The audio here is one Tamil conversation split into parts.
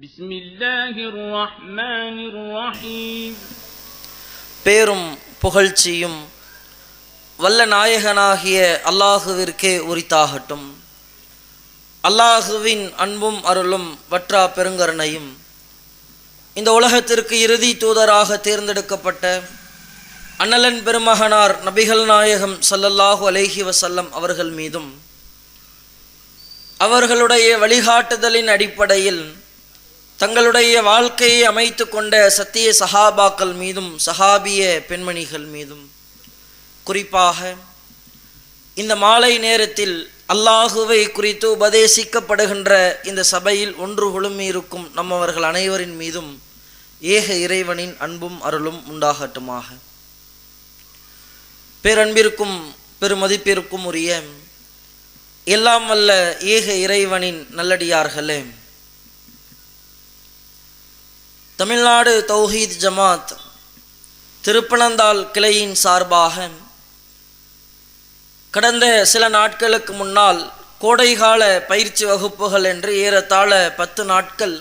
பிஸ்மில்லாஹிர் ரஹ்மானிர் ரஹீம். பேரும் புகழ்ச்சியும் வல்ல நாயகனாகிய அல்லாஹுவிற்கே உரித்தாகட்டும். அல்லாஹுவின் அன்பும் அருளும் வற்றா பெருங்கருணையும் இந்த உலகத்திற்கு இறுதி தூதராக தேர்ந்தெடுக்கப்பட்ட அண்ணலன் பெருமகனார் நபிகள் நாயகம் ஸல்லல்லாஹு அலைஹி வஸல்லம் அவர்கள் மீதும் அவர்களுடைய வழிகாட்டுதலின் அடிப்படையில் தங்களுடைய வாழ்க்கையை அமைத்து கொண்ட சத்திய சஹாபாக்கள் மீதும் சஹாபிய பெண்மணிகள் மீதும் குறிப்பாக இந்த மாலை நேரத்தில் அல்லாஹுவை குறித்து உபதேசிக்கப்படுகின்ற இந்த சபையில் ஒன்று குழுமியிருக்கும் நம்மவர்கள் அனைவரின் மீதும் ஏக இறைவனின் அன்பும் அருளும் உண்டாகட்டுமாக. பேரன்பிற்கும் பெருமதிப்பிற்கும் உரிய எல்லாம் வல்ல ஏக இறைவனின் நல்லடியார்களே, தமிழ்நாடு தௌஹீத் ஜமாத் திருப்பனந்தாள் கிளையின் சார்பாக கடந்த சில நாட்களுக்கு முன்னால் கோடைகால பயிற்சி வகுப்புகள் என்று ஏறத்தாழ 10 நாட்கள்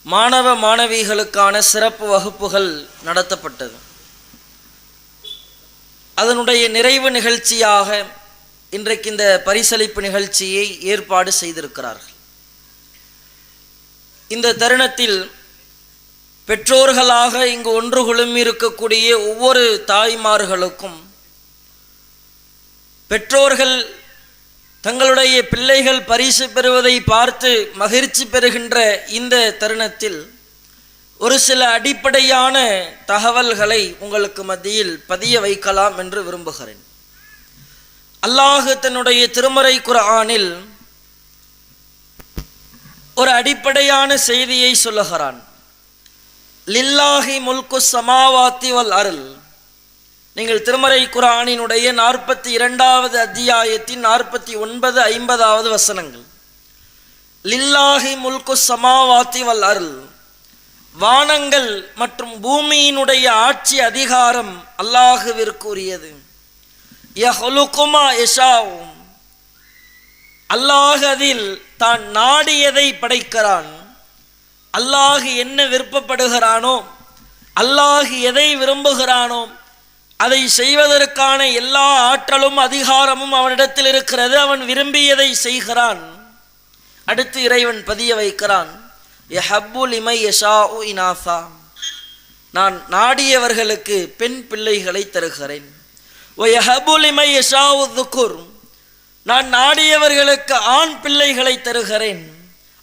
மாணவ மாணவிகளுக்கான சிறப்பு வகுப்புகள் நடத்தப்பட்டது. அதனுடைய நிறைவு நிகழ்ச்சியாக இன்றைக்கு இந்த பரிசளிப்பு நிகழ்ச்சியை ஏற்பாடு செய்திருக்கிறார்கள். இந்த தருணத்தில் பெற்றோர்களாக இங்கு ஒன்று குழுமி இருக்கக்கூடிய ஒவ்வொரு தாய்மார்களுக்கும் பெற்றோர்கள் தங்களுடைய பிள்ளைகள் பரிசு பெறுவதை பார்த்து மகிழ்ச்சி பெறுகின்ற இந்த தருணத்தில் ஒரு சில அடிப்படையான தகவல்களை உங்களுக்கு மத்தியில் பதிய வைக்கலாம் என்று விரும்புகிறேன். அல்லாஹ் தன்னுடைய திருமறை குர்ஆனில் ஒரு அடிப்படையான செய்தியை சொல்லுகிறான். லில்லாஹி முல்கு ஸமாவாத்தி வல் அர்ல். நீங்கள் திருமறை குர்ஆனினுடைய 42வது அத்தியாயத்தின் 49, 50வது வசனங்கள். லில்லாஹி முல்கு ஸமாவாத்தி வல் அர்ல். வானங்கள் மற்றும் பூமியினுடைய ஆட்சி அதிகாரம் அல்லாஹுவிற்கு உரியது. யஹ்லுகு மா யஷாஉ. அல்லாஹ் அதில் தான் நாடியதை படைக்கிறான். அல்லாஹ் என்ன விருப்பப்படுகிறானோ, அல்லாஹ் எதை விரும்புகிறானோ அதை செய்வதற்கான எல்லா ஆற்றலும் அதிகாரமும் அவனிடத்தில் இருக்கிறது. அவன் விரும்பியதை செய்கிறான். அடுத்து இறைவன் பதிய வைக்கிறான், யஹப்பு லிமை யஷாஉ இனாஸா. நான் நாடியவர்களுக்கு பெண் பிள்ளைகளை தருகிறேன். வயஹப்பு லிமை யஷாஉ ذுகுர். நான் நாடியவர்களுக்கு ஆண் பிள்ளைகளை தருகிறேன்.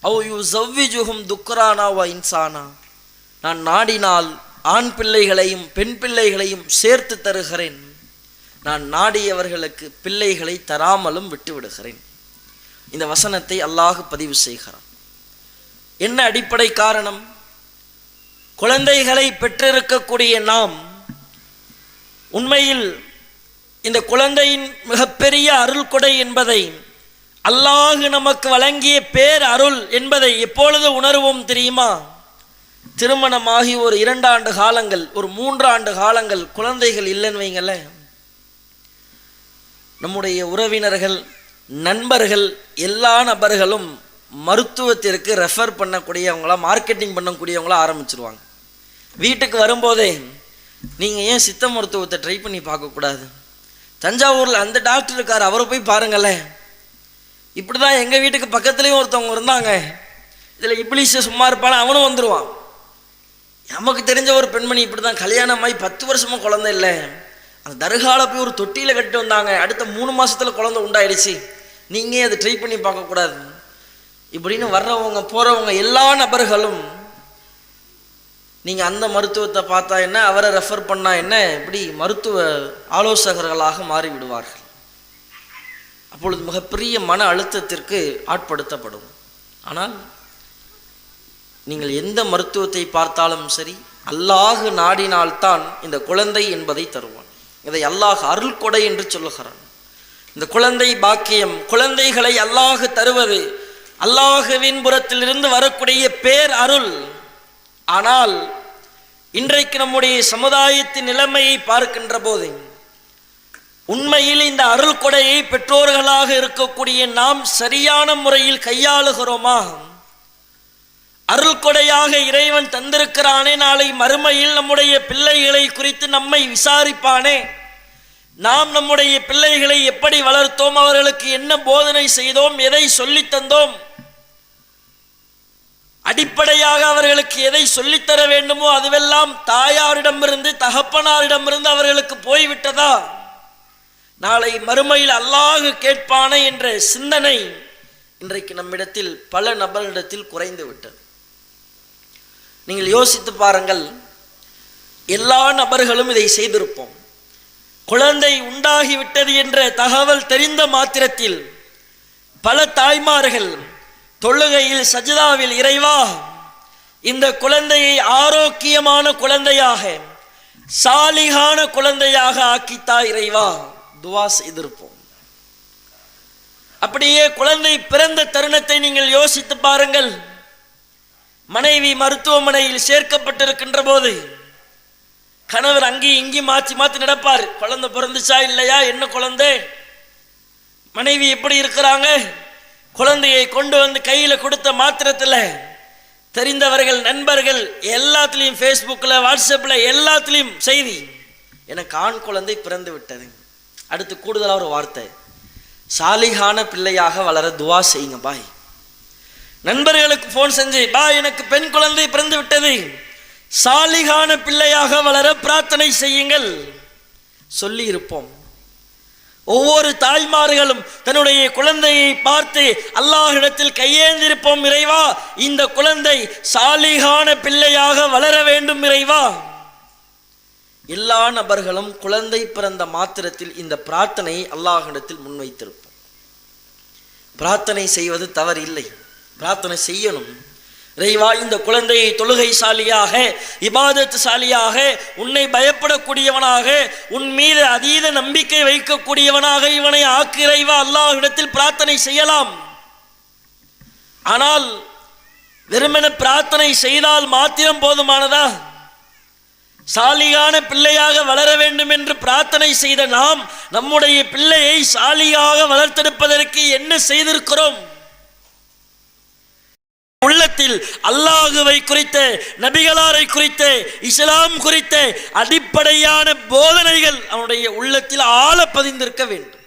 அவ் யுஸவ்விஜுஹும் துக்ரானா வ இன்சானா. நான் நாடினால் ஆண் பிள்ளைகளையும் பெண் பிள்ளைகளையும் சேர்த்து தருகிறேன். நான் நாடியவர்களுக்கு பிள்ளைகளை தராமலும் விட்டு விடுகிறேன். இந்த வசனத்தை அல்லாஹ் பதிவு செய்கிறான். என்ன அடிப்படை காரணம்? குழந்தைகளை பெற்றிருக்கக்கூடிய நாம் உண்மையில் இந்த குழந்தையின் மிகப்பெரிய அருள் கொடை என்பதை, அல்லாஹ் நமக்கு வழங்கிய பேர் அருள் என்பதை எப்பொழுது உணர்வோம் தெரியுமா? திருமணமாகி ஒரு 2 ஆண்டு காலங்கள், ஒரு 3 ஆண்டு காலங்கள் குழந்தைகள் இல்லைன்னு வைங்கள, நம்முடைய உறவினர்கள், நண்பர்கள், எல்லா நபர்களும் மருத்துவத்திற்கு ரெஃபர் பண்ணக்கூடியவங்களா, மார்க்கெட்டிங் பண்ணக்கூடியவங்களா ஆரம்பிச்சிருவாங்க. வீட்டுக்கு வரும்போதே நீங்கள் ஏன் சித்த மருத்துவத்தை ட்ரை பண்ணி பார்க்கக்கூடாது? தஞ்சாவூரில் அந்த டாக்டர் இருக்கார், அவரை போய் பாருங்களேன். இப்படி தான் எங்கள் வீட்டுக்கு பக்கத்துலேயும் ஒருத்தவங்க இருந்தாங்க. இதில் இப்ளீஸை சும்மா இருப்பான அவனும் வந்துடுவான். நமக்கு தெரிஞ்ச ஒரு பெண்மணி இப்படி தான் கல்யாணமாகி 10 வருஷமாக குழந்தை இல்லை. அந்த தர்கால போய் ஒரு தொட்டியில் கட்டிட்டு வந்தாங்க. அடுத்த 3 மாதத்தில் குழந்தை உண்டாயிடுச்சு. நீங்கள் அதை ட்ரை பண்ணி பார்க்கக்கூடாது இப்படின்னு வர்றவங்க போகிறவங்க எல்லா நபர்களும் நீங்கள் அந்த மருத்துவத்தை பார்த்தா என்ன, அவரை ரெஃபர் பண்ணால் என்ன, இப்படி மருத்துவ ஆலோசகர்களாக மாறிவிடுவார்கள். அப்பொழுது மிகப்பெரிய மன அழுத்தத்திற்கு ஆட்படுத்தப்படும். ஆனால் நீங்கள் எந்த மருத்துவத்தை பார்த்தாலும் சரி, அல்லாஹ் நாடினால்தான் இந்த குழந்தை என்பதை தருவான். இதை அல்லாஹ் அருள் கொடை என்று சொல்லுகிறான். இந்த குழந்தை பாக்கியம், குழந்தைகளை அல்லாஹ் தருவது அல்லாஹுவின் புறத்திலிருந்து வரக்கூடிய பேர் அருள். ஆனால் இன்றைக்கு நம்முடைய சமுதாயத்தின் நிலைமையை பார்க்கின்ற போது உண்மையில் இந்த அருள் கொடையை பெற்றோர்களாக இருக்கக்கூடிய நாம் சரியான முறையில் கையாளுகிறோமா? அருட்கொடையாக இறைவன் தந்திருக்கிறானே, நாளை மறுமையில் நம்முடைய பிள்ளைகளை குறித்து நம்மை விசாரிப்பானே. நாம் நம்முடைய பிள்ளைகளை எப்படி வளர்த்தோம், அவர்களுக்கு என்ன போதனை செய்தோம், எதை சொல்லித் தந்தோம், அடிப்படையாக அவர்களுக்கு எதை சொல்லித்தர வேண்டுமோ அதுவெல்லாம் தாயாரிடமிருந்து தகப்பனாரிடமிருந்து அவர்களுக்கு போய்விட்டதா, நாளை மறுமையில் அல்லாஹ் கேட்பானே என்ற சிந்தனை இன்றைக்கு நம்மிடத்தில் பல நபர்களிடத்தில் குறைந்து விட்டது. நீங்கள் யோசித்து பாருங்கள், எல்லா நபர்களும் இதை செய்திருப்போம். குழந்தை உண்டாகிவிட்டது என்ற தகவல் தெரிந்த மாத்திரத்தில் பல தாய்மார்கள் தொழுகையில் சஜ்தாவில், இறைவா இந்த குழந்தையை ஆரோக்கியமான குழந்தையாக சாலிகான குழந்தையாக ஆக்கித்தா இறைவா துவா செய்திருப்போம். அப்படியே குழந்தை பிறந்த தருணத்தை நீங்கள் யோசித்து பாருங்கள். மனைவி மருத்துவமனையில் சேர்க்கப்பட்டிருக்கின்ற போது கணவர் அங்கேயும் இங்கேயும் மாற்றி மாற்றி நடப்பார். குழந்தை பிறந்துச்சா இல்லையா, என்ன குழந்தை, மனைவி எப்படி இருக்கிறாங்க. குழந்தையை கொண்டு வந்து கையில் கொடுத்த மாத்திரத்தில் தெரிந்தவர்கள் நண்பர்கள் எல்லாத்துலேயும், ஃபேஸ்புக்கில் வாட்ஸ்அப்பில் எல்லாத்துலேயும் செய்தி, எனக்கு ஆண் குழந்தை பிறந்து விட்டது. அடுத்து கூடுதலாக ஒரு வார்த்தை, சாலிகான பிள்ளையாக வளர துவா செய்யுங்க பாய். நண்பர்களுக்கு ஃபோன் செஞ்சு, பாய் எனக்கு பெண் குழந்தை பிறந்து விட்டது, சாலிகான பிள்ளையாக வளர பிரார்த்தனை செய்யுங்கள் சொல்லி இருப்போம். ஒவ்வொரு தாய்மார்களும் தன்னுடைய குழந்தையை பார்த்து அல்லாஹ்விடத்தில் கையேந்திருப்போம், இறைவா இந்த குழந்தை சாலிகான பிள்ளையாக வளர வேண்டும் இறைவா. எல்லா நபர்களும் குழந்தை பிறந்த மாத்திரத்தில் இந்த பிரார்த்தனையை அல்லாஹ்விடத்தில் முன்வைத்திருப்போம். பிரார்த்தனை செய்வது தவறு இல்லை, பிரார்த்தனை செய்யணும். இறைவா இந்த குழந்தையை தொழுகை சாலியாக, இபாதத் சாலியாக, உன்னை பயப்படக்கூடியவனாக, உன் மீது அதீத நம்பிக்கை வைக்கக்கூடியவனாக இவனை ஆக்கு இறைவா, அல்லாஹ்விடத்தில் பிரார்த்தனை செய்யலாம். ஆனால் வெறுமென பிரார்த்தனை செய்தால் மாத்திரம் போதுமானதா? சாலிகான பிள்ளையாக வளர வேண்டும் என்று பிரார்த்தனை செய்த நாம் நம்முடைய பிள்ளையை சாலியாக வளர்த்தெடுப்பதற்கு என்ன செய்திருக்கிறோம்? உள்ளத்தில் அல்லாஹுவை குறித்த, நபிகளாரை குறித்த, இஸ்லாம் குறித்த அடிப்படையான போதனைகள் அவனுடைய உள்ளத்தில் ஆழ பதிந்திருக்க வேண்டும்.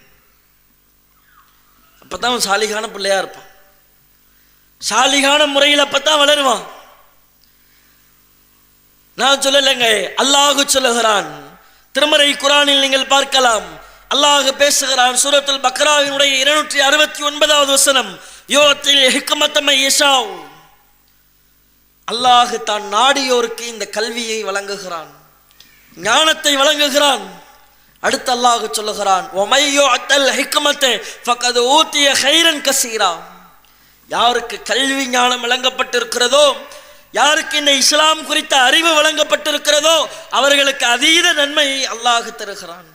அப்பதான் அவன் சாலிகான பிள்ளையா இருப்பான், சாலிகான முறையில் அப்பதான் வளருவான். நான் சொல்லலைங்க, அல்லாஹு சொல்லுகிறான். திருமறை குர்ஆனில் நீங்கள் பார்க்கலாம், அல்லாஹ் பேசுகிறான். சூரத்துல் பக்ராவினுடைய 269வது வசனம், யோத்தில் ஹிக்மத்தமை யஷாவ், அல்லாஹ் தான் நாடியோருக்கு இந்த கல்வியை வழங்குகிறான், ஞானத்தை வழங்குகிறான். அடுத்து அல்லாஹ் சொல்லுகிறான், ஒமையோ அத்தல் ஹிக்மத்த ஃபகத் ஊத்திய கைரன் கசீரா, யாருக்கு கல்வி ஞானம் வழங்கப்பட்டிருக்கிறதோ, யாருக்கு இந்த இஸ்லாம் குறித்த அறிவு வழங்கப்பட்டிருக்கிறதோ அவர்களுக்கு அதீத நன்மையை அல்லாஹ் தருகிறான்.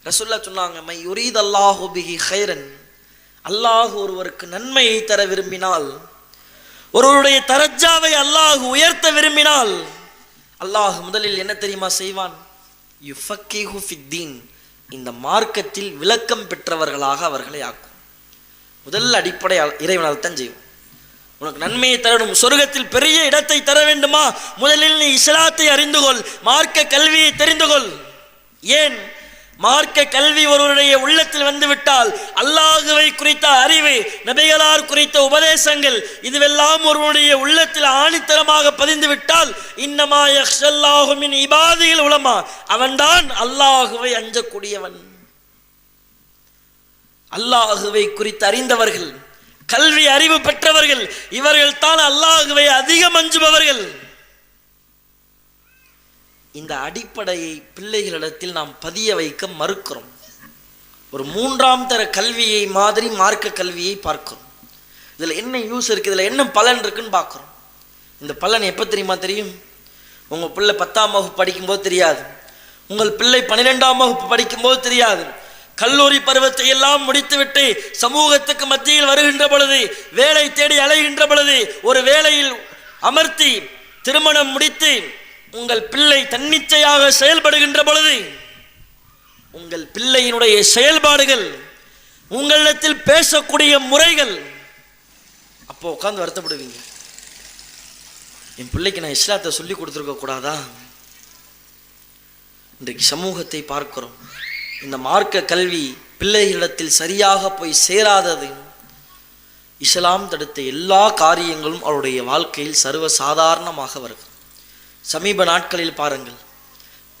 ரசூலுல்லாஹ் சொன்னாங்க, மை யுரீத் அல்லாஹு பிஹி கைரன், அல்லாஹ் ஒருவருக்கு நன்மையை தர விரும்பினால், ஒருவருடைய தரஜாவை அல்லாஹ் உயர்த்த விரும்பினால் அல்லாஹ் முதலில் என்ன தெரியுமா செய்வான்? யுஃபக்கிஹு ஃபித்தீன், இந்த மார்க்கத்தில் விளக்கம் பெற்றவர்களாக அவர்களை ஆக்கும். முதல் அடிப்படை இறைவனால் தான் செய்வோம். உனக்கு நன்மையை தரணும், சொர்க்கத்தில் பெரிய இடத்தை தர வேண்டுமா, முதலில் நீ இஸ்லாத்தை அறிந்து கொள், மார்க்க கல்வியை தெரிந்து கொள். ஏன்? மார்க்க கல்வி ஒருவருடைய உள்ளத்தில் வந்துவிட்டால் அல்லாஹுவை குறித்த அறிவு, நபிகளார் குறித்த உபதேசங்கள், இதுவெல்லாம் ஒருவருடைய உள்ளத்தில் ஆணித்தரமாக பதிந்து விட்டால், இன்னமா யக்ஷல்லாஹு மின் இபாதில் உலமா, அவன்தான் அல்லாஹுவை அஞ்சக்கூடியவன். அல்லாஹுவை குறித்து அறிந்தவர்கள், கல்வி அறிவு பெற்றவர்கள், இவர்கள் தான் அல்லாஹுவை அதிகம் அஞ்சுபவர்கள். இந்த அடிப்படையை பிள்ளைகளிடத்தில் நாம் பதிய வைக்க மறுக்கிறோம். ஒரு 3ஆம் தர கல்வியை மாதிரி மார்க்க கல்வியை பார்க்கிறோம். இதில் என்ன யூஸ் இருக்குது, இதில் என்ன பலன் இருக்குன்னு பார்க்குறோம். இந்த பலன் எப்போ தெரியுமா தெரியும்? உங்கள் பிள்ளை 10ஆம் வகுப்பு படிக்கும்போது தெரியாது, உங்கள் பிள்ளை 12ஆம் வகுப்பு படிக்கும்போது தெரியாது, கல்லூரி பருவத்தை எல்லாம் முடித்துவிட்டு சமூகத்துக்கு மத்தியில் வருகின்ற பொழுது, வேலை தேடி அலைகின்ற பொழுது, ஒரு வேலையில் அமர்த்தி திருமணம் முடித்து உங்கள் பிள்ளை தன்னிச்சையாக செயல்படுகின்ற பொழுது, உங்கள் பிள்ளையினுடைய செயல்பாடுகள், உங்களிடத்தில் பேசக்கூடிய முறைகள், அப்போ உட்கார்ந்து வருத்தப்படுவீங்க. என் பிள்ளைக்கு நான் இஸ்லாத்தை சொல்லி கொடுத்துருக்க கூடாதா? இன்றைக்கு சமூகத்தை பார்க்கிறோம். இந்த மார்க்க கல்வி பிள்ளைகளிடத்தில் சரியாக போய் சேராதது. இஸ்லாம் தடுத்த எல்லா காரியங்களும் அவருடைய வாழ்க்கையில் சர்வ சாதாரணமாக வருகிறது. சமீப நாட்களில் பாருங்கள்,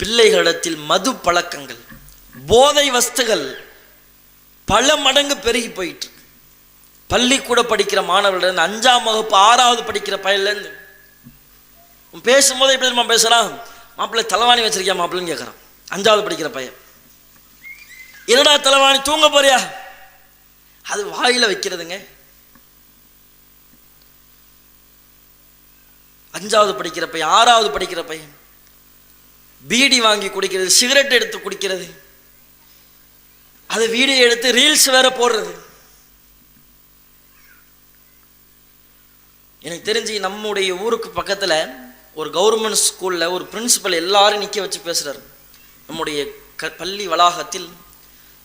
பிள்ளைகளிடத்தில் மது பழக்கங்கள், போதை வஸ்துகள் பல மடங்கு பெருகி போயிட்டு. பள்ளிக்கூட படிக்கிற மாணவர்கள் 5ஆம் வகுப்பு 6வது படிக்கிற பையன்லேருந்து பேசும்போது எப்படி நம்ம பேசுகிறான், மாப்பிள்ளை தலைவாணி வச்சிருக்கியா மாப்பிள்ளைன்னு கேட்குறான். 5வது படிக்கிற பையன், என்னடா தலைவாணி, தூங்க போறியா? அது வாயில வைக்கிறதுங்க. 5வது படிக்கிற பையன், 6வது படிக்கிற பையன் பீடி வாங்கி குடிக்கிறது, சிகரெட் எடுத்து குடிக்கிறது, அது வீடியோ எடுத்து ரீல்ஸ் வேற போடுறது. எனக்கு தெரிஞ்சு நம்முடைய ஊருக்கு பக்கத்தில் ஒரு கவர்மெண்ட் ஸ்கூலில் ஒரு பிரின்சிபல் எல்லாரும் நிற்க வச்சு பேசுகிறார். நம்முடைய பள்ளி வளாகத்தில்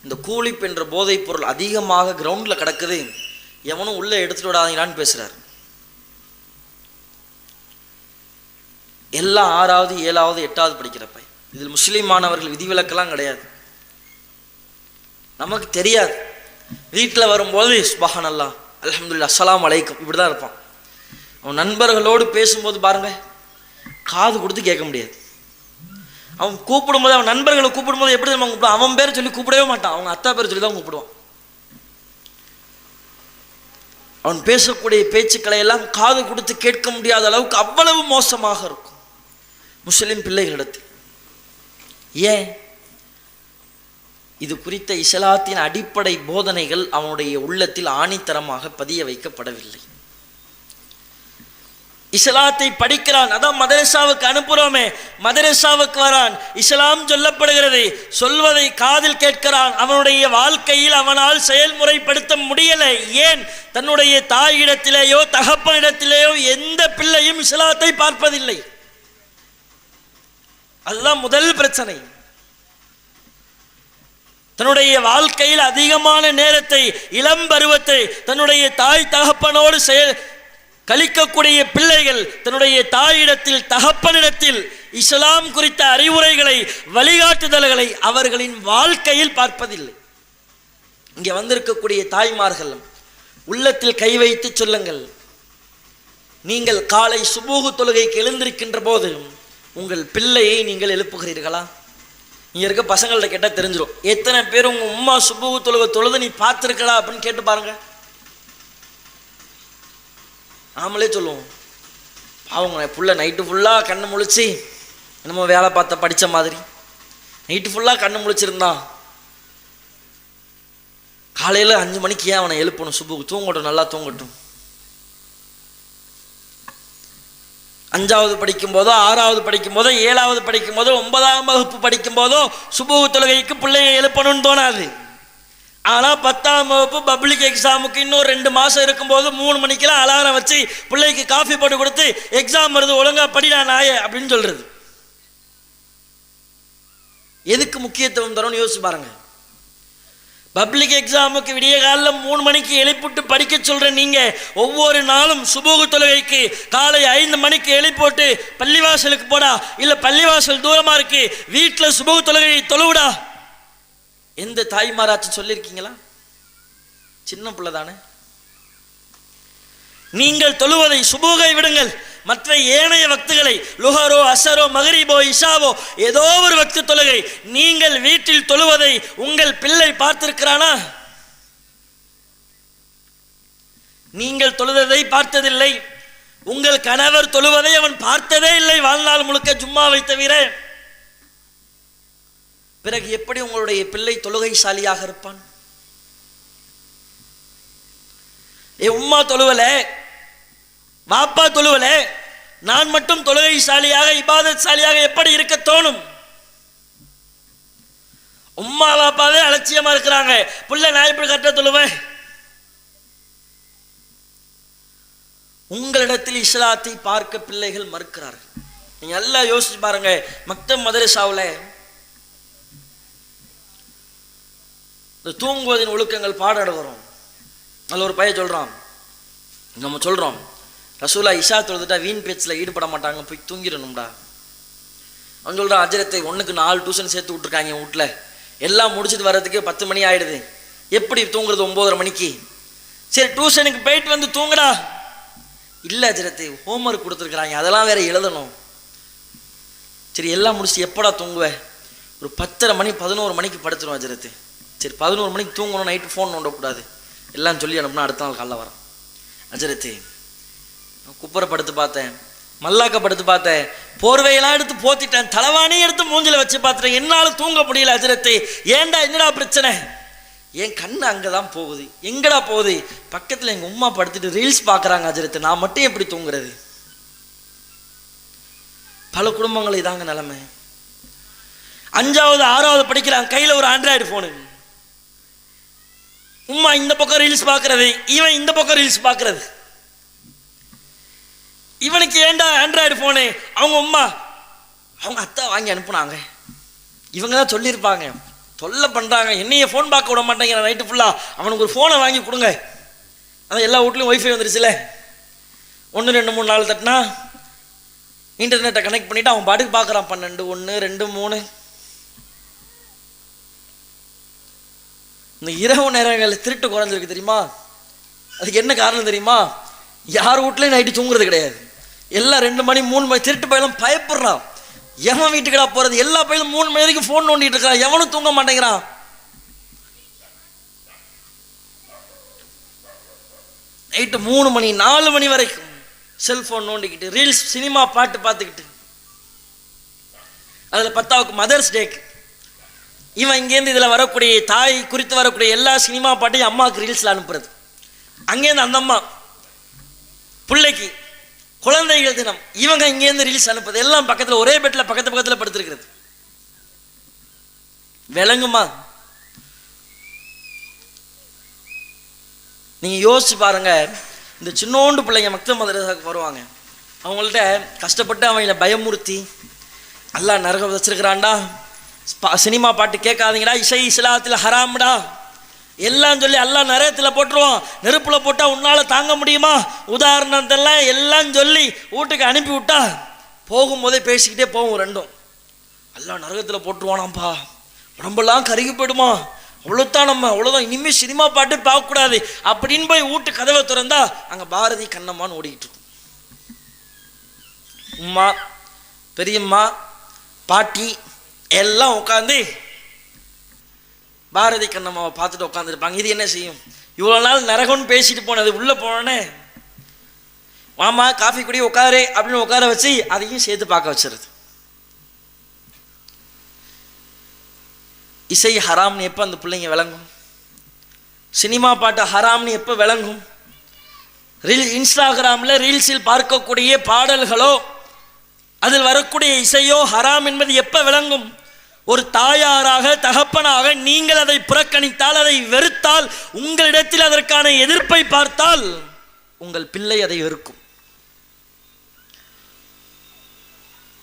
இந்த கூலிப் என்ற போதைப் பொருள் அதிகமாக கிரவுண்டில் கிடக்குது, எவனும் உள்ளே எடுத்துட்டு விடாதீங்களான்னு பேசுகிறார். எல்லாம் 6வது 7வது 8வது படிக்கிறப்ப. இதில் முஸ்லீம் மாணவர்கள் விதிவிலக்கெல்லாம் கிடையாது, நமக்கு தெரியாது. வீட்டில் வரும்போது சுப்ஹானல்லாஹ் அல்ஹம்துலில்லாஹ் அஸ்ஸலாமு அலைக்கும் இப்படி தான் இருப்பான். அவன் நண்பர்களோடு பேசும்போது பாருங்க, காது கொடுத்து கேட்க முடியாது. அவன் கூப்பிடும்போது, அவன் நண்பர்களை கூப்பிடும்போது எப்படி நம்ம கூப்பிடுவான், அவன் பேர் சொல்லி கூப்பிடவே மாட்டான், அவங்க அத்தா பேர் சொல்லி தான் கூப்பிடுவான். அவன் பேசக்கூடிய பேச்சுக்களை எல்லாம் காது கொடுத்து கேட்க முடியாத அளவுக்கு அவ்வளவு மோசமாக இருக்கும் முஸ்லிம் பிள்ளைகளிடத்தில். ஏன்? இது குறித்த இஸ்லாத்தின் அடிப்படை போதனைகள் அவனுடைய உள்ளத்தில் ஆணித்தரமாக பதிய வைக்கப்படவில்லை. இஸ்லாத்தை படிக்கிறான், அதான் மதரசாவுக்கு அனுப்புறோமே, மதரசாவுக்கு வரான், இஸ்லாம் சொல்லப்படுகிறது, சொல்வதை காதில் கேட்கிறான், அவனுடைய வாழ்க்கையில் அவனால் செயல்முறைப்படுத்த முடியலை. ஏன்? தன்னுடைய தாயிடத்திலேயோ தகப்பனிடத்திலேயோ எந்த பிள்ளையும் இஸ்லாத்தை பார்ப்பதில்லை. அதுதான் முதல் பிரச்சனை. தன்னுடைய வாழ்க்கையில் அதிகமான நேரத்தை, இளம் பருவத்தை தன்னுடைய தாய் தகப்பனோடு கழிக்கக்கூடிய பிள்ளைகள் தன்னுடைய தாயிடத்தில் தகப்பனிடத்தில் இஸ்லாம் குறித்த அறிவுரைகளை, வழிகாட்டுதல்களை அவர்களின் வாழ்க்கையில் பார்ப்பதில்லை. இங்கே வந்திருக்கக்கூடிய தாய்மார்கள் உள்ளத்தில் கை வைத்து சொல்லுங்கள், நீங்கள் காலை சுபூஹ் தொழுகைக்கு எழுந்திருக்கின்ற போது உங்கள் பிள்ளையை நீங்கள் எழுப்புகிறீர்களா? இங்கே இருக்க பசங்கள்ட்ட கேட்டால் தெரிஞ்சிடும், எத்தனை பேர் உங்கள் உம்மா சுபூஹ் தொழுது நீ பார்த்துருக்கடா அப்படின்னு கேட்டு பாருங்க. நாமளே சொல்லுவோம், அவங்க புள்ள நைட்டு ஃபுல்லாக கண்ணு முழிச்சு என்னமோ வேலை பார்த்த படித்த மாதிரி நைட்டு ஃபுல்லாக கண்ணு முழிச்சிருந்தான், காலையில் 5 மணிக்கு ஏன் அவனை எழுப்பணும், சுபுக்கு தூங்கட்டும், நல்லா தூங்கட்டும். 5வது படிக்கும் போதோ 6வது படிக்கும் போதோ 7வது படிக்கும் போதோ 9ஆம் வகுப்பு படிக்கும் போதோ சுபுஹ் தொழுகைக்கு பிள்ளையை எழுப்பணும்னு தோணாது. ஆனால் 10ஆம் வகுப்பு பப்ளிக் எக்ஸாமுக்கு இன்னும் 2 மாதம் இருக்கும்போது 3 மணிக்கெல்லாம் அலாரம் வச்சு பிள்ளைக்கு காஃபி போட்டு கொடுத்து, எக்ஸாம் வருது ஒழுங்கா படிடா நாயே அப்படின்னு சொல்றது. எதுக்கு முக்கியத்துவம் தரணும்னு யோசிச்சு பாருங்க. பப்ளிக் எக்ஸாமுக்கு விடிய காலில் 3 மணிக்கு எழுப்பிட்டு படிக்க சொல்ற நீங்க, ஒவ்வொரு நாளும் சுபூஹ் தொழுகைக்கு காலை 5 மணிக்கு எழுப்பிட்டு பள்ளிவாசலுக்கு போடா, இல்லை பள்ளிவாசல் தூரமா இருக்கு, வீட்டில் சுபூஹ் தொழுகையை தொழுவிடா, எந்த தாய்மாராச்சும் சொல்லியிருக்கீங்களா? சின்ன பிள்ளை தானே. நீங்கள் தொழுவதை சுபூகை விடுங்கள், மற்ற ஏனைய வக்துகளை லுஹரோ அசரோ மகரிபோ இஷாவோ ஏதோ ஒரு வக்து தொழுகை நீங்கள் வீட்டில் தொழுவதை உங்கள் பிள்ளை பார்த்திருக்கிறானா? நீங்கள் தொழுவதை பார்த்ததில்லை, உங்கள் கணவர் தொழுவதை அவன் பார்த்ததே இல்லை வாழ்நாள் முழுக்க ஜும்மாவை தவிர. பிறகு எப்படி உங்களுடைய பிள்ளை தொழுகைசாலியாக இருப்பான்? உம்மா தொழுவல, வாப்பா தொழுவல, நான் மட்டும் தொழுகைசாலியாக இபாதத்சாலியாக எப்படி இருக்க தோணும்? உம்மா வாப்பாவே அலட்சியமா இருக்கிறாங்க, புள்ள நான் இப்படி கட்ட தொழுவேன். உங்களிடத்தில் இஸ்லாத்தை பார்க்க பிள்ளைகள் மறுக்கிறார்கள். நீங்க எல்லாம் யோசிச்சு பாருங்க. மக்தப் மதரசாவில் இந்த தூங்குவதின் ஒழுக்கங்கள் பாடம் எடுக்கிறோம். அதில் ஒரு பையன் சொல்றான், நம்ம சொல்றோம் ரசூலா இஷா தொழுதுட்டா வீண் பேச்சில் ஈடுபட மாட்டாங்க, போய் தூங்கிடணும்டா. அவன் சொல்கிறான், அஜரத்தை 1க்கு 4 டியூஷன் சேர்த்து விட்ருக்காங்க வீட்டில், எல்லாம் முடிச்சுட்டு வர்றதுக்கு 10 மணி ஆகிடுது, எப்படி தூங்குறது 9:30 மணிக்கு? சரி டியூஷனுக்கு போயிட்டு வந்து தூங்குடா. இல்லை அஜரத்தை ஹோம்ஒர்க் கொடுத்துருக்குறாங்க, அதெல்லாம் வேற எழுதணும். சரி எல்லாம் முடிச்சு எப்படா தூங்குவேன்? ஒரு 10:30 மணி 11 மணிக்கு படுத்துடும் அஜரத்து. சரி 11 மணிக்கு தூங்கணும், நைட்டு ஃபோன் நோண்டக்கூடாது எல்லாம் சொல்லி அனுப்புனா அடுத்த நாள் காலைல வரான். அஜரத்து குப்பரை படுத்து பார்த்தேன், மல்லாக்க படுத்து பார்த்தேன், போர்வையெல்லாம் எடுத்து போத்திட்டேன், தலைவாணியும் எடுத்து மூஞ்சில வச்சு பார்த்துட்டேன், என்னால் தூங்க முடியல அஜரத்து. ஏன்டா என்னடா பிரச்சனை? என் கண்ணு அங்கே தான் போகுது. எங்கடா போகுது? பக்கத்தில் எங்கள் உம்மா படுத்துட்டு ரீல்ஸ் பார்க்குறாங்க அஜரத்து, நான் மட்டும் எப்படி தூங்குறது? பல குடும்பங்கள் இதாங்க நிலைமை. 5வது 6வது படிக்கிறான், கையில் ஒரு ஆண்ட்ராய்டு ஃபோனு. உம்மா இந்த பக்கம் ரீல்ஸ் பார்க்கறது, இவன் இந்த பக்கம் ரீல்ஸ் பார்க்கறது. இவனுக்கு ஏண்டா ஆண்ட்ராய்டு ஃபோனு? அவங்க உம்மா அவங்க அத்தா வாங்கி அனுப்புனாங்க, இவங்க தான் சொல்லியிருப்பாங்க, தொல்லை பண்ணுறாங்க, என்னைய ஃபோன் பார்க்க விட மாட்டேங்கிறான் நைட்டு ஃபுல்லாக, அவனுக்கு ஒரு ஃபோனை வாங்கி கொடுங்க. அதான் எல்லா வீட்லையும் ஒய்ஃபை வந்துருச்சுல, 1 2 3 4 தட்டினா இன்டர்நெட்டை கனெக்ட் பண்ணிவிட்டு அவன் பாட்டுக்கு பார்க்குறான். 12 1 2 3. இந்த இரவு நேரங்களில் திருட்டு குறைஞ்சிருக்கு தெரியுமா? அதுக்கு என்ன காரணம் தெரியுமா? யார் வீட்லையும் நைட்டு தூங்குறது கிடையாது, எல்லாம் 2 மணி 3 மணி. திருட்டு பையலும் பயப்படுறான், எவன் வீட்டுக்கடா போகிறது? எல்லா பையலும் 3 மணி வரைக்கும் ஃபோன் நோண்டிட்டு இருக்கிறான், எவனும் தூங்க மாட்டேங்கிறான். நைட்டு 3 மணி 4 மணி வரைக்கும் செல்ஃபோன் நோண்டிக்கிட்டு ரீல்ஸ் சினிமா பாட்டு பார்த்துக்கிட்டு. அதில் 10வது மதர்ஸ் டேக்கு இவன் இங்கேருந்து இதில் வரக்கூடிய தாய் குறித்து வரக்கூடிய எல்லா சினிமா பாட்டையும் அம்மாவுக்கு ரீல்ஸில் அனுப்புறது. அங்கேருந்து அந்த அம்மா பிள்ளைக்கு குழந்தைகள் தினம், இவங்க இங்கேருந்து ரீல்ஸ் அனுப்புறது. எல்லாம் பக்கத்தில் ஒரே பெட்டில் பக்கத்தில் படுத்திருக்கிறது. விளங்குமா? நீங்கள் யோசிச்சு பாருங்க. இந்த சின்னோண்டு பிள்ளைங்க மக்தப் மதரசாவுக்கு வருவாங்க, அவங்கள்ட்ட கஷ்டப்பட்டு அவங்கள பயமுறுத்தி அல்லாஹ் நரகம் வச்சிருக்கிறான்டா, சினிமா பாட்டு கேட்காதீங்கடா, இசை இஸ்லாத்தில் ஹராம்டா எல்லாம் சொல்லி அல்லாஹ் நரகத்தில் போட்டுருவான். நெருப்பில் போட்டால் உன்னால் தாங்க முடியுமா? உதாரணத்தெல்லாம் எல்லாம் சொல்லி வீட்டுக்கு அனுப்பி விட்டா போகும்போதே பேசிக்கிட்டே போவோம் ரெண்டும். அல்லாஹ் நரகத்தில் போட்டுருவானாம்ப்பா, உடம்பெல்லாம் கருகி போயிடுமா, அவ்வளோதான், நம்ம அவ்வளோதான், இனிமேல் சினிமா பாட்டு பார்க்கக்கூடாது அப்படின்னு போய் வீட்டு கதவை திறந்தா அங்கே பாரதி கண்ணம்மான்னு ஓடிக்கிட்டு இருக்கும். உம்மா பெரியம்மா பாட்டி எல்லாம் உட்காந்து பாரதி கண்ணம்மாவை பார்த்துட்டு உட்காந்துருப்பாங்க. இது என்ன செய்யும்? இவ்வளோ நாள் நரகம்னு பேசிட்டு போனது உள்ளே போனோன்னே மாமா காஃபி குடி உட்காரு அப்படின்னு உட்கார வச்சு அதையும் சேர்த்து பார்க்க வச்சிருது. இசை ஹராம்னு எப்போ அந்த பிள்ளைங்க விளங்கும்? சினிமா பாட்டு ஹராம்னு எப்போ விளங்கும்? இன்ஸ்டாகிராமில் ரீல்ஸில் பார்க்கக்கூடிய பாடல்களோ அதில் வரக்கூடிய இசையோ ஹராம் என்பது எப்போ விளங்கும்? ஒரு தாயாராக தகப்பனாக நீங்கள் அதை புறக்கணித்தால், அதை வெறுத்தால், உங்களிடத்தில் அதற்கான எதிர்ப்பை பார்த்தால் உங்கள் பிள்ளை அதை வெறுக்கும்.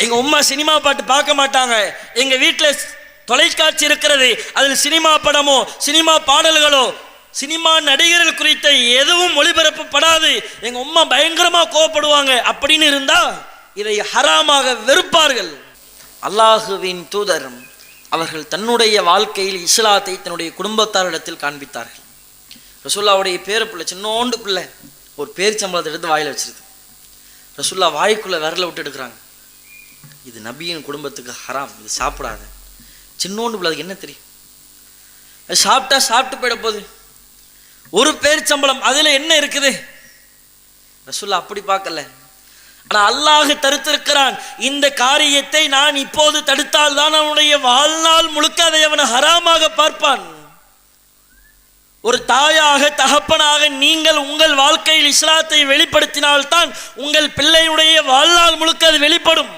எங்க உம்மா சினிமா பாட்டு பார்க்க மாட்டாங்க, எங்க வீட்டில் தொலைக்காட்சி இருக்கிறது, அதில் சினிமா படமோ சினிமா பாடல்களோ சினிமா நடிகர்கள் குறித்த எதுவும் ஒளிபரப்பப்படாது, எங்க உம்மா பயங்கரமா கோவப்படுவாங்க அப்படின்னு இருந்தா இதை ஹராமாக வெறுப்பார்கள். அல்லாஹுவின் தூதர் அவர்கள் தன்னுடைய வாழ்க்கையில் இஸ்லாத்தை தன்னுடைய குடும்பத்தாரிடத்தில் காண்பித்தார்கள். ரசூல்லாவுடைய பேர பிள்ளை சின்னோண்டு பிள்ளை ஒரு பேரிச்சம்பளத்தை எடுத்து வாயில் வச்சிருது. ரசூல்லா வாய்க்குள்ள விரல விட்டு எடுக்கிறாங்க, இது நபியின் குடும்பத்துக்கு ஹராம், இது சாப்பிடாது. சின்னோண்டு பிள்ளை அதுக்கு என்ன தெரியும்? அது சாப்பிட்டா சாப்பிட்டு போயிட போகுது, ஒரு பேரிச்சம்பளம் அதில் என்ன இருக்குது? ரசூல்லா அப்படி பார்க்கல. ஆனால் அல்லாஹ் தடுத்திருக்கிறான், இந்த காரியத்தை நான் இப்போது தடுத்தால் தான் அவனுடைய வாழ்நாள் முழுக்க அதை அவன் ஹராமாக பார்ப்பான். ஒரு தாயாக தகப்பனாக நீங்கள் உங்கள் வாழ்க்கையில் இஸ்லாத்தை வெளிப்படுத்தினால்தான் உங்கள் பிள்ளையுடைய வாழ்நாள் முழுக்க அது வெளிப்படும்.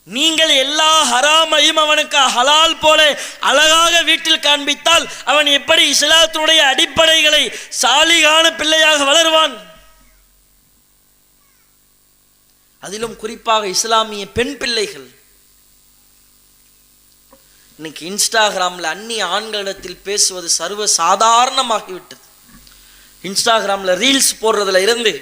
நீங்கள் எல்லா ஹராமையும் அவனுக்கு ஹலால் போல அழகாக வீட்டில் காண்பித்தால் அவன் எப்படி இஸ்லாத்தினுடைய அடிப்படைகளை சாலிகான பிள்ளையாக வளருவான்? அதிலும் குறிப்பாக இஸ்லாமிய பெண் பிள்ளைகள் இன்னைக்கு இன்ஸ்டாகிராமில் அந்நிய ஆண்களிடத்தில் பேசுவது சர்வ சாதாரணமாகிவிட்டது. இன்ஸ்டாகிராமில் ரீல்ஸ் போடுறதுல இருந்து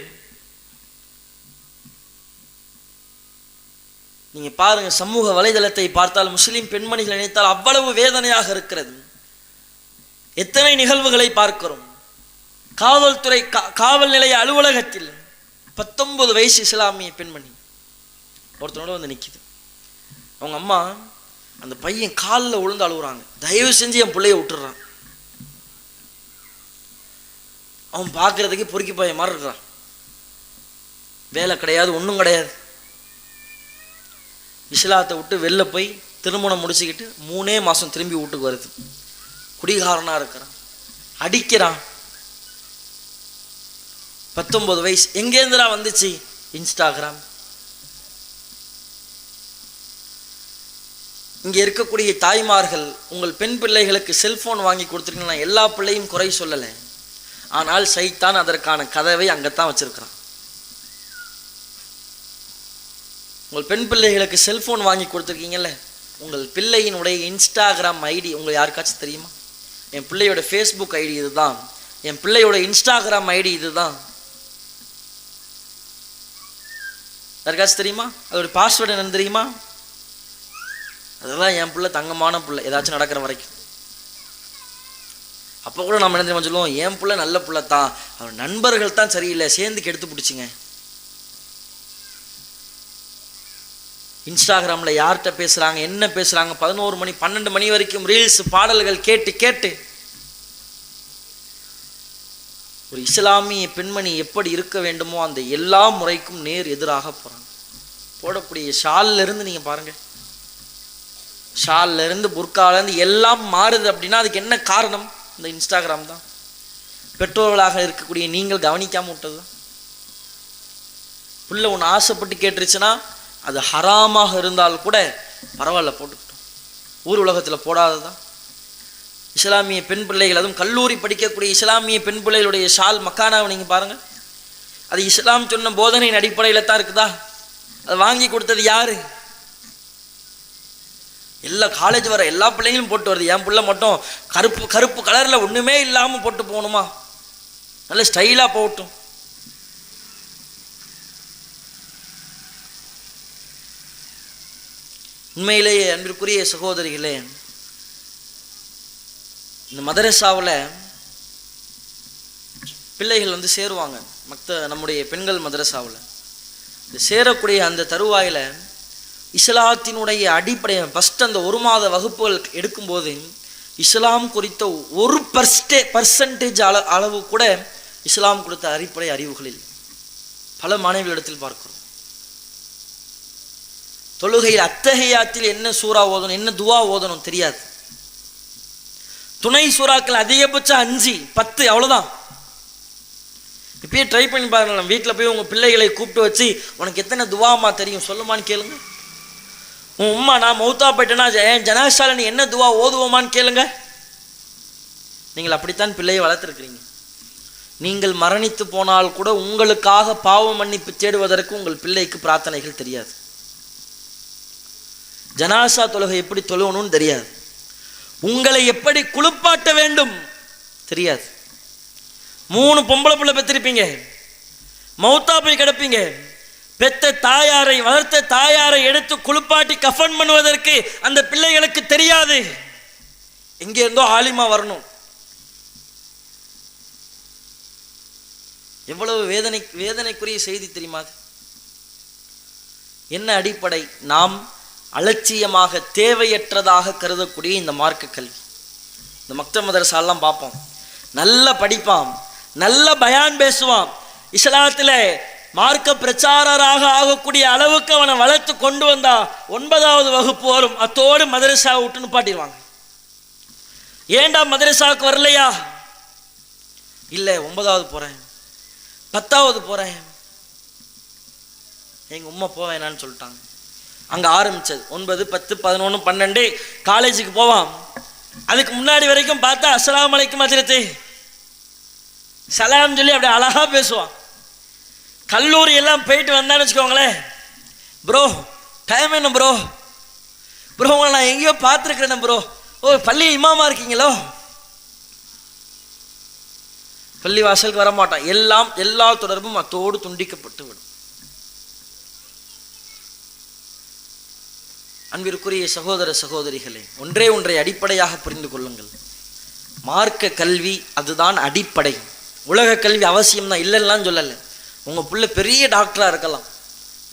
நீங்க பாருங்க, சமூக வலைதளத்தை பார்த்தால் முஸ்லிம் பெண்மணிகள் நினைத்தால் அவ்வளவு வேதனையாக இருக்கிறது. எத்தனை நிகழ்வுகளை பார்க்கிறோம். காவல்துறை காவல் நிலைய அலுவலகத்தில் 19 வயசு இஸ்லாமிய பெண்மணி ஒருத்தனோட வந்து நிக்குது. அவங்க அம்மா அந்த பையன் காலில் விழுந்து அழுகுறாங்க, தயவு செஞ்சு என் பிள்ளைய விட்டுறான். அவன் பார்க்கறதுக்கு பொறுக்கி பையன் மாதிரி இருக்கிறான், வேலை கிடையாது, ஒன்றும் கிடையாது. இஸ்லாத்தை விட்டு வெளில போய் திருமணம் முடிச்சுக்கிட்டு 3 மாதம் திரும்பி வீட்டுக்கு வருது. குடிகாரனா இருக்கிறான், அடிக்கிறான். 19 வயசு. எங்கேருந்துடா வந்துச்சு? இன்ஸ்டாகிராம். இங்கே இருக்கக்கூடிய தாய்மார்கள், உங்கள் பெண் பிள்ளைகளுக்கு செல்போன் வாங்கி கொடுத்துருக்கீங்கன்னா, எல்லா பிள்ளையும் குறை சொல்லலை, ஆனால் சைத்தான் அதற்கான கதவை அங்கத்தான் வச்சிருக்கிறான். உங்கள் பெண் பிள்ளைகளுக்கு செல்போன் வாங்கி கொடுத்துருக்கீங்கல்ல, உங்கள் பிள்ளையினுடைய இன்ஸ்டாகிராம் ஐடி உங்களுக்கு யாருக்காச்சும் தெரியுமா? என் பிள்ளையோட ஃபேஸ்புக் ஐடி இதுதான், என் பிள்ளையோட இன்ஸ்டாகிராம் ஐடி இதுதான், யாருக்காச்சும் தெரியுமா? அதோட பாஸ்வேர்டு என்னன்னு தெரியுமா? அதெல்லாம் என் பிள்ளை தங்கமான பிள்ளை, ஏதாச்சும் நடக்கிற வரைக்கும். அப்போ கூட நம்ம என்ன தெரியுமா சொல்லுவோம்? என் பிள்ளை நல்ல பிள்ளை தான், அவர் நண்பர்கள் தான் சரியில்லை, சேர்ந்து கெடுத்து பிடிச்சிங்க. இன்ஸ்டாகிராமில் யார்கிட்ட பேசுகிறாங்க, என்ன பேசுகிறாங்க, 11 மணி 12 மணி வரைக்கும் ரீல்ஸ் பாடல்கள் கேட்டு கேட்டு ஒரு இஸ்லாமிய பெண்மணி எப்படி இருக்க வேண்டுமோ அந்த எல்லா முறைக்கும் நேர் எதிராக போகிறாங்க. போடக்கூடிய ஷால்ல இருந்து நீங்கள் பாருங்கள், ஷால்ல இருந்து புர்காலேருந்து எல்லாம் மாறுது அப்படின்னா அதுக்கு என்ன காரணம்? இந்த இன்ஸ்டாகிராம் தான். பெற்றோர்களாக இருக்கக்கூடிய நீங்கள் கவனிக்காமல் விட்டது தான். பிள்ளை ஒன்று ஆசைப்பட்டு கேட்டுருச்சுன்னா அது ஹராமாக இருந்தால் கூட பரவாயில்ல போட்டுக்கிட்டோம், ஊர் உலகத்தில் போடாததான். இஸ்லாமிய பெண் பிள்ளைகள், அதுவும் கல்லூரி படிக்கக்கூடிய இஸ்லாமிய பெண் பிள்ளைகளுடைய ஷால் மக்கானாவை நீங்கள் பாருங்கள், அது இஸ்லாம் சொன்ன போதனையின் அடிப்படையில் தான் இருக்குதா? அதை வாங்கி கொடுத்தது யாரு? எல்லா காலேஜ் வர எல்லா பிள்ளைங்களும் போட்டு வருது, என் பிள்ளை மட்டும் கருப்பு கருப்பு கலரில் ஒன்றுமே இல்லாமல் போட்டு போகணுமா? நல்ல ஸ்டைலாக போகட்டும். உண்மையிலேயே அன்பிற்குரிய சகோதரிகளே, இந்த மதரசாவில் பிள்ளைகள் வந்து சேருவாங்க, நம்முடைய பெண்கள் மதரசாவில் இந்த சேரக்கூடிய அந்த தருவாயில் இஸ்லாத்தினுடைய அடிப்படை ஃபஸ்ட் அந்த 1 மாத வகுப்புகள் எடுக்கும்போது இஸ்லாம் குறித்த 1% அளவு கூட இஸ்லாம் கொடுத்த அடிப்படை அறிவுகளில் பல மாணவிகளிடத்தில் பார்க்கிறோம். தொழுகையில் அத்தஹியாத்தில் என்ன சூறா ஓதணும், என்ன துவா ஓதணும் தெரியாது. துணை சூறாக்கள் அதிகபட்சம் 5 10 அவ்வளோதான். இப்பயே ட்ரை பண்ணி பாருங்க, வீட்டில் போய் உங்கள் பிள்ளைகளை கூப்பிட்டு வச்சு உனக்கு எத்தனை துவாமா தெரியும் சொல்லுமான்னு கேளுங்க. உன் உம்மா நான் மௌத்தா போயிட்டேன்னா என் ஜனாசால நீ என்ன துவா ஓதுவோமான்னு கேளுங்க. நீங்கள் அப்படித்தான் பிள்ளையை வளர்த்துருக்கிறீங்க. நீங்கள் மரணித்து போனால் கூட உங்களுக்காக பாவ மன்னிப்பு தேடுவதற்கு உங்கள் பிள்ளைக்கு பிரார்த்தனைகள் தெரியாது, ஜனாசா தொழுகை எப்படி தொழுவணும்னு தெரியாது, உங்களை எப்படி குளிப்பாட்ட வேண்டும் தெரியாது. 3 பொம்பளை பிள்ளை பெற்றிருப்பீங்க, மௌத்தா போய் கிடப்பீங்க, பெத்த தாயாரை வளர்த்த தாயாரை எடுத்து குளிப்பாட்டி கஃபன் பண்ணுவதற்கு அந்த பிள்ளைகளுக்கு தெரியாது. எங்கே இருந்தோ ஆலிமா வரணும். எவ்வளவு வேதனைக்குரிய செய்தி தெரியுமா? என்ன அடிப்படை? நாம் அலட்சியமாக தேவையற்றதாக கருதக்கூடிய இந்த மார்க்க கல்வி. இந்த மக்தப் மதரசாலாம் பார்ப்போம், நல்ல படிப்பான், நல்ல பயான் பேசுவான், இஸ்லாத்தில் மார்க்க பிரச்சாரராக ஆகக்கூடிய அளவுக்கு அவனை வளர்த்து கொண்டு வந்தா 9வது வகுப்பு வரும், அத்தோடு மதரசா விட்டு நிப்பாட்டிடுவாங்க. ஏண்டா மதரசாவுக்கு வரலையா? இல்லை 9வது போகிறேன், 10வது போகிறேன், எங்கள் உம்மா போவேனான்னு சொல்லிட்டாங்க. அங்கே ஆரம்பித்தது 9 10 11 12 காலேஜுக்கு போவான். அதுக்கு முன்னாடி வரைக்கும் பார்த்தா அஸ்ஸலாமு அலைக்கும் ஹஜ்ரத் சலாம் சொல்லி அப்படியே அழகாக பேசுவான். கல்லூரி எல்லாம் போயிட்டு வந்தான்னு வச்சுக்கோங்களேன், ப்ரோ டைம் என்ன ப்ரோ, ப்ரோ உங்களை நான் எங்கேயோ பார்த்துருக்கிறேன் ப்ரோ, ஓ பள்ளி இமாமா இருக்கீங்களோ. பள்ளி வாசலுக்கு வரமாட்டான். எல்லா தொடர்பும் அத்தோடு துண்டிக்கப்பட்டு விடும். அன்பிற்குரிய சகோதர சகோதரிகளே, ஒன்றே ஒன்றை அடிப்படையாக புரிந்து கொள்ளுங்கள். மார்க்க கல்வி அதுதான் அடிப்படை. உலக கல்வி அவசியம் தான், இல்லைன்னா சொல்லலை. உங்கள் பிள்ளை பெரிய டாக்டராக இருக்கலாம்,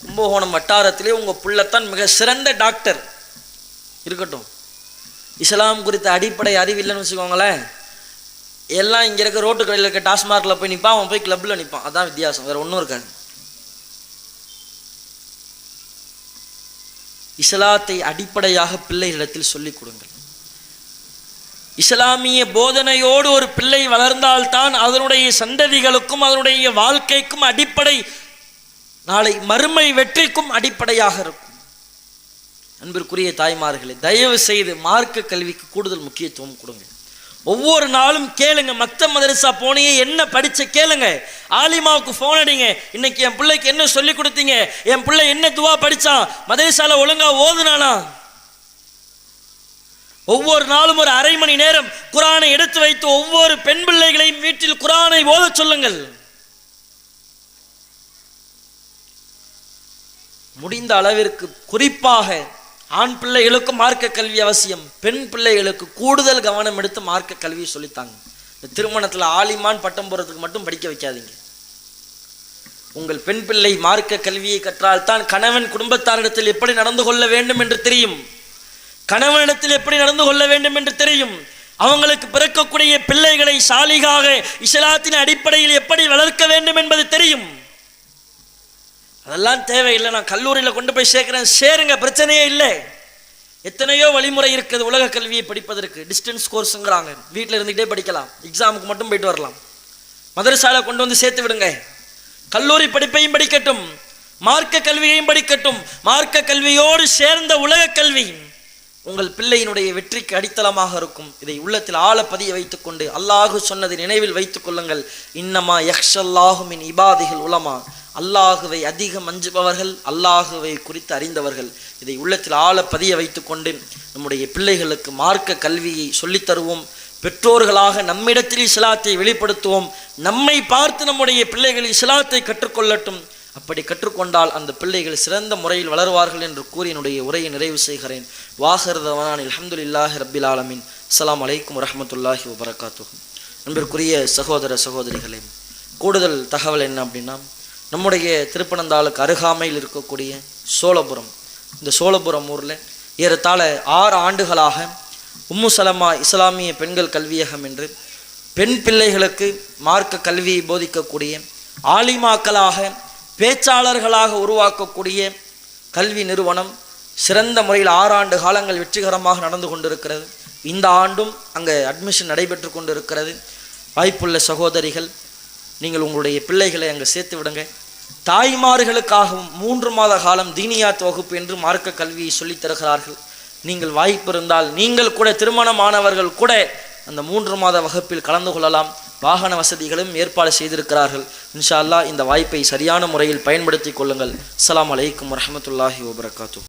கும்பகோணம் வட்டாரத்திலே உங்கள் பிள்ளைத்தான் மிக சிறந்த டாக்டர் இருக்கட்டும், இஸ்லாம் குறித்த அடிப்படை அறிவு இல்லைன்னு வச்சுக்கோங்களேன், எல்லாம் இங்கே இருக்க ரோட்டு கடையில் இருக்க டாஸ்மார்க்கில் போய் நிற்பான், அவன் போய் கிளப்பில் நிற்பான். அதான் வித்தியாசம், வேறு ஒன்றும் இருக்காது. இஸ்லாத்தை அடிப்படையாக பிள்ளைகளிடத்தில் சொல்லிக் கொடுங்கள். இஸ்லாமிய போதனையோடு ஒரு பிள்ளை வளர்ந்தால்தான் அதனுடைய சந்ததிகளுக்கும் அதனுடைய வாழ்க்கைக்கும் அடிப்படை, நாளை மறுமை வெற்றிக்கும் அடிப்படையாக இருக்கும். அன்பிற்குரிய தாய்மார்களே, தயவு செய்து மார்க்க கல்விக்கு கூடுதல் முக்கியத்துவம் கொடுங்க. ஒவ்வொரு நாளும் கேளுங்க. மக்தப் மதரசா போனியே என்ன படிச்ச கேளுங்க. ஆலிமாவுக்கு ஃபோன் அடிங்க, இன்னைக்கு என் பிள்ளைக்கு என்ன சொல்லி கொடுத்தீங்க, என் பிள்ளை என்ன துவா படிச்சான், மதரசால ஒழுங்கா ஓதுனானா. ஒவ்வொரு நாளும் ஒரு அரை மணி நேரம் குர்ஆனை எடுத்து வைத்து ஒவ்வொரு பெண் பிள்ளைகளையும் வீட்டில் குர்ஆனை ஓதச் சொல்லுங்கள். முடிந்த அளவிற்கு குறிப்பாக ஆண் பிள்ளைகளுக்கு மார்க்க கல்வி அவசியம், பெண் பிள்ளைகளுக்கு கூடுதல் கவனம் எடுத்து மார்க்க கல்வியை சொல்லித்தாங்க. இந்த திருமணத்தில் ஆலிமான் பட்டம் போறதுக்கு மட்டும் படிக்க வைக்காதீங்க. உங்கள் பெண் பிள்ளை மார்க்க கல்வியை கற்றால் தான் கணவன் குடும்பத்தாரிடத்தில் எப்படி நடந்து கொள்ள வேண்டும் என்று தெரியும், கணவனிடத்தில் எப்படி நடந்து கொள்ள வேண்டும் என்று தெரியும், அவங்களுக்கு பிறக்கக்கூடிய பிள்ளைகளை சாலிகாக இஸ்லாத்தின் அடிப்படையில் எப்படி வளர்க்க வேண்டும் என்பது தெரியும். அதெல்லாம் தேவையில்லை. நான் கல்லூரியில் கொண்டு போய் சேர்க்கிறேன், சேருங்க, பிரச்சனையே இல்லை. எத்தனையோ வழிமுறை இருக்குது உலக கல்வியை படிப்பதற்கு. டிஸ்டன்ஸ் கோர்ஸுங்கிறாங்க, வீட்டில் இருந்துகிட்டே படிக்கலாம், எக்ஸாமுக்கு மட்டும் போயிட்டு வரலாம். மதரசால கொண்டு வந்து சேர்த்து விடுங்க. கல்லூரி படிப்பையும் படிக்கட்டும், மார்க்க கல்வியையும் படிக்கட்டும். மார்க்க கல்வியோடு சேர்ந்த உலக கல்வி உங்கள் பிள்ளையினுடைய வெற்றிக்கு அடித்தளமாக இருக்கும். இதை உள்ளத்தில் ஆழ பதிய வைத்துக் கொண்டு அல்லாஹ் சொன்னதை நினைவில் வைத்துக் கொள்ளுங்கள். இன்னமா யக்ஷல்லாஹு மின் இபாதிஹில் உலமா, அல்லாஹுவை அதிகம் அஞ்சுபவர்கள், அல்லாஹுவை குறித்து அறிந்தவர்கள். இதை உள்ளத்தில் ஆழ பதிய வைத்துக் கொண்டு நம்முடைய பிள்ளைகளுக்கு மார்க்க கல்வியை சொல்லித் தருவோம். பெற்றோர்களாக நம்மிடத்தில் இஸ்லாத்தை வெளிப்படுத்துவோம். நம்மை பார்த்து நம்முடைய பிள்ளைகள் இஸ்லாத்தை கற்றுக்கொள்ளட்டும். அப்படி கற்றுக்கொண்டால் அந்த பிள்ளைகள் சிறந்த முறையில் வளருவார்கள் என்று கூறி என்னுடைய உரையை நிறைவு செய்கிறேன். வாஹிர் தவானா அல்ஹம்துலில்லாஹி ரப்பில் ஆலமீன். அஸ்ஸலாமு அலைக்கும் வரஹ்மத்துல்லாஹி வபரகாத்துஹு. அன்பிற்குரிய சகோதர சகோதரிகளே, கூடுதல் தகவல் என்ன அப்படின்னா, நம்முடைய திருப்பனந்தாளுக்கு அருகாமையில் இருக்கக்கூடிய சோழபுரம், இந்த சோழபுரம் ஊரில் ஏறத்தாழ 6 ஆண்டுகளாக உம்மு சலமா இஸ்லாமிய பெண்கள் கல்வியகம் என்று பெண் பிள்ளைகளுக்கு மார்க்க கல்வியை போதிக்கக்கூடிய, ஆலிமாக்களாக பேச்சாளர்களாக உருவாக்கக்கூடிய கல்வி நிறுவனம் சிறந்த முறையில் 6 ஆண்டு காலங்கள் வெற்றிகரமாக நடந்து கொண்டிருக்கிறது. இந்த ஆண்டும் அங்கே அட்மிஷன் நடைபெற்று கொண்டிருக்கிறது. வாய்ப்புள்ள சகோதரிகள், நீங்கள் உங்களுடைய பிள்ளைகளை அங்கே சேர்த்து விடுங்க. தாய்மார்களுக்காகவும் 3 மாத காலம் தீனியாத் வகுப்பு என்று மார்க்க கல்வியை சொல்லித் தருகிறார்கள். நீங்கள் வாய்ப்பு இருந்தால் நீங்கள் கூட, திருமணமானவர்கள் கூட அந்த 3 மாத வகுப்பில் கலந்து கொள்ளலாம். வாகன வசதிகளும் ஏற்பாடு செய்திருக்கிறார்கள். இன்ஷா அல்லாஹ் இந்த வாய்ப்பை சரியான முறையில் பயன்படுத்தி கொள்ளுங்கள். அஸ்ஸலாமு அலைக்கும் வரஹ்மத்துல்லாஹி வபரகாத்துஹு.